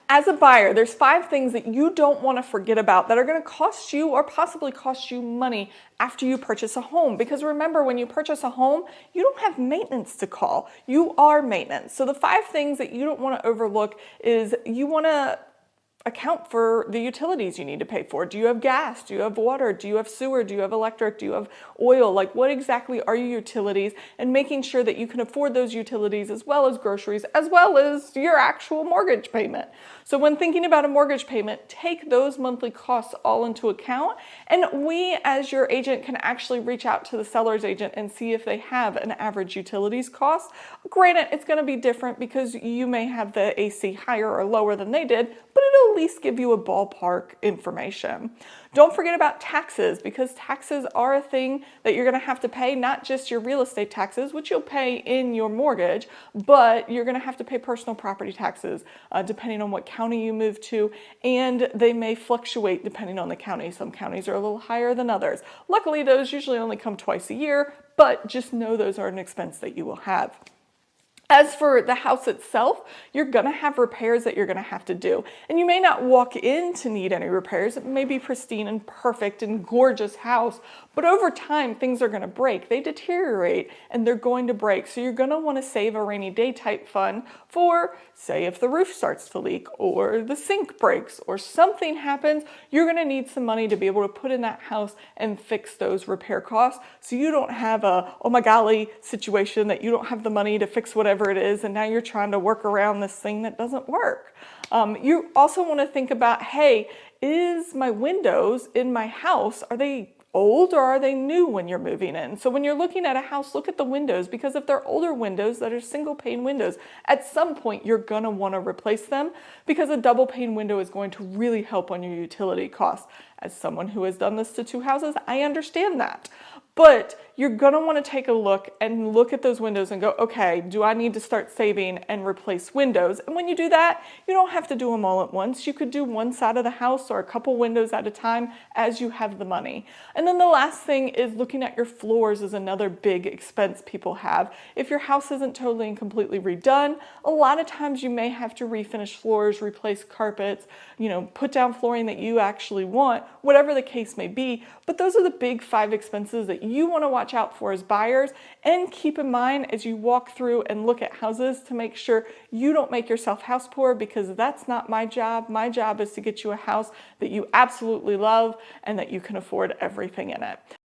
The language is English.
As a buyer, there's 5 things that you don't want to forget about that are going to cost you or possibly cost you money after you purchase a home. Because remember, when you purchase a home, you don't have maintenance to call. You are maintenance. So the 5 things that you don't want to overlook is you want to account for the utilities you need to pay for. Do you have gas? Do you have water? Do you have sewer? Do you have electric? Do you have oil? Like, what exactly are your utilities? And making sure that you can afford those utilities as well as groceries, as well as your actual mortgage payment. So when thinking about a mortgage payment, take those monthly costs all into account. And we, as your agent, can actually reach out to the seller's agent and see if they have an average utilities cost. Granted, it's going to be different because you may have the AC higher or lower than they did, but it'll at least give you a ballpark information. Don't forget about taxes, because taxes are a thing that you're going to have to pay, not just your real estate taxes, which you'll pay in your mortgage, but you're going to have to pay personal property taxes depending on what county you move to, and they may fluctuate depending on the county. Some counties are a little higher than others. Luckily, those usually only come twice a year, but just know those are an expense that you will have. As for the house itself, you're going to have repairs that you're going to have to do. And you may not walk in to need any repairs. It may be pristine and perfect and gorgeous house, but over time things are going to break. They deteriorate and they're going to break. So you're going to want to save a rainy day type fund for, say, if the roof starts to leak or the sink breaks or something happens, you're going to need some money to be able to put in that house and fix those repair costs. So you don't have a, oh my golly situation that you don't have the money to fix whatever it is, and now you're trying to work around this thing that doesn't work. You also want to think about, hey, is my windows in my house, are they old or are they new when you're moving in? So when you're looking at a house, look at the windows, because if they're older windows that are single pane windows, at some point you're going to want to replace them, because a double pane window is going to really help on your utility costs. As someone who has done this to 2 houses, I understand that. But you're going to want to take a look at those windows and go, okay, do I need to start saving and replace windows? And when you do that, you don't have to do them all at once. You could do one side of the house or a couple windows at a time as you have the money. And then the last thing is looking at your floors is another big expense people have. If your house isn't totally and completely redone, a lot of times you may have to refinish floors, replace carpets, put down flooring that you actually want, whatever the case may be. But those are the big 5 expenses that you want to watch out for as buyers, and keep in mind as you walk through and look at houses to make sure you don't make yourself house poor, because that's not my job. My job is to get you a house that you absolutely love and that you can afford everything in it.